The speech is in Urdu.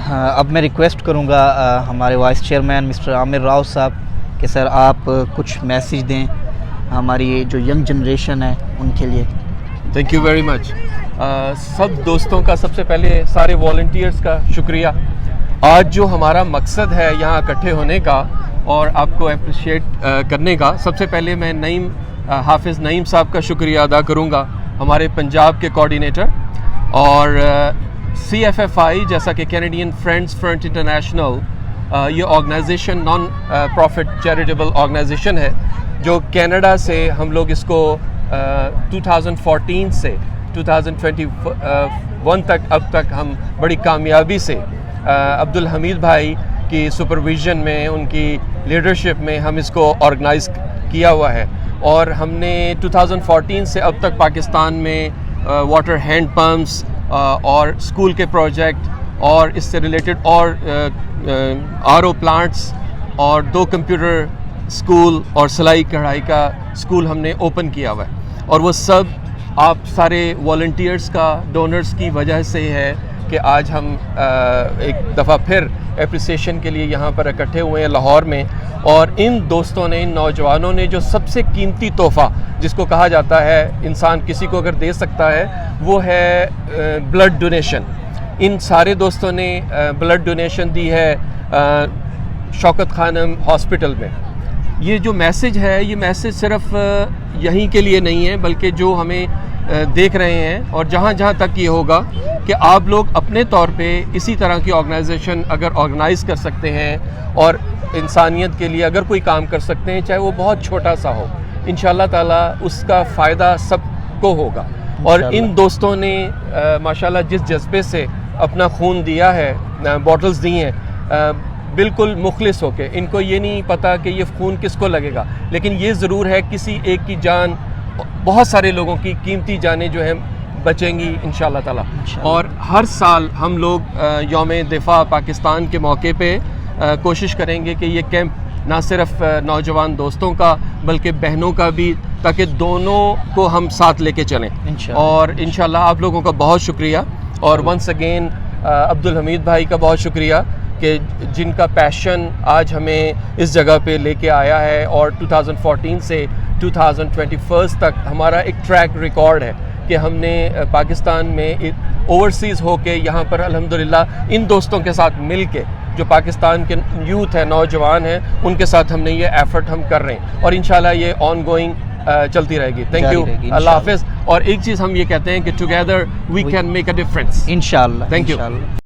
اب میں ریکویسٹ کروں گا ہمارے وائس چیئرمین مسٹر عامر راؤ صاحب کہ سر آپ کچھ میسیج دیں ہماری جو ینگ جنریشن ہے ان کے لیے. Thank you very much. سب دوستوں کا سب سے پہلے سارے والنٹیئرس کا شکریہ. آج جو ہمارا مقصد ہے یہاں اکٹھے ہونے کا اور آپ کو اپریشیٹ کرنے کا، سب سے پہلے میں حافظ نعیم صاحب کا شکریہ ادا کروں گا، ہمارے پنجاب کے کوآرڈینیٹر. اور CFFI جیسا کہ کینیڈین فرینڈز فرنٹ انٹرنیشنل، یہ organization non profit charitable organization ہے جو کینیڈا سے ہم لوگ اس کو 2014 سے 2021 تک اب تک ہم بڑی کامیابی سے عبدالحمید بھائی کی سپرویژن میں، ان کی لیڈرشپ میں ہم اس کو آرگنائز کیا ہوا ہے. اور ہم نے 2014 سے اب تک پاکستان میں واٹر ہینڈ پمپس اور اسکول کے پروجیکٹ اور اس سے ریلیٹڈ اور RO پلانٹس اور 2 کمپیوٹر اسکول اور سلائی کڑھائی کا اسکول ہم نے اوپن کیا ہوا ہے. اور وہ سب آپ سارے والنٹیئرس کا، ڈونرز کی وجہ سے ہے کہ آج ہم ایک دفعہ پھر اپریسیشن کے لیے یہاں پر اکٹھے ہوئے ہیں لاہور میں. اور ان دوستوں نے، ان نوجوانوں نے جو سب سے قیمتی تحفہ جس کو کہا جاتا ہے انسان کسی کو اگر دے سکتا ہے وہ ہے بلڈ ڈونیشن. ان سارے دوستوں نے بلڈ ڈونیشن دی ہے شوکت خانم ہاسپٹل میں. یہ جو میسج ہے، یہ میسج صرف یہیں کے لیے نہیں ہے بلکہ جو ہمیں دیکھ رہے ہیں اور جہاں جہاں تک یہ ہوگا کہ آپ لوگ اپنے طور پہ اسی طرح کی آرگنائزیشن اگر آرگنائز کر سکتے ہیں اور انسانیت کے لیے اگر کوئی کام کر سکتے ہیں، چاہے وہ بہت چھوٹا سا ہو، انشاءاللہ تعالیٰ اس کا فائدہ سب کو ہوگا. اور ان دوستوں نے ماشاءاللہ جس جذبے سے اپنا خون دیا ہے، باٹلز دی ہیں، بالکل مخلص ہو کے. ان کو یہ نہیں پتا کہ یہ خون کس کو لگے گا، لیکن یہ ضرور ہے کسی ایک کی جان، بہت سارے لوگوں کی قیمتی جانیں جو ہیں بچیں گی انشاءاللہ تعالیٰ. اور ہر سال ہم لوگ یوم دفاع پاکستان کے موقع پہ کوشش کریں گے کہ یہ کیمپ نہ صرف نوجوان دوستوں کا بلکہ بہنوں کا بھی، تاکہ دونوں کو ہم ساتھ لے کے چلیں. اور انشاءاللہ آپ لوگوں کا بہت شکریہ. اور ونس اگین عبدالحمید بھائی کا بہت شکریہ کہ جن کا پیشن آج ہمیں اس جگہ پہ لے کے آیا ہے. اور 2014 سے 2021 تک ہمارا ایک ٹریک ریکارڈ ہے کہ ہم نے پاکستان میں اوورسیز ہو کے یہاں پر الحمدللہ ان دوستوں کے ساتھ مل کے، جو پاکستان کے یوتھ ہے، نوجوان ہیں، ان کے ساتھ ہم نے یہ ایفرٹ ہم کر رہے ہیں. اور انشاءاللہ یہ آن گوئنگ چلتی رہے گی. Thank you. اللہ حافظ. اور ایک چیز ہم یہ کہتے ہیں کہ together we can make a difference. انشاءاللہ. Thank you.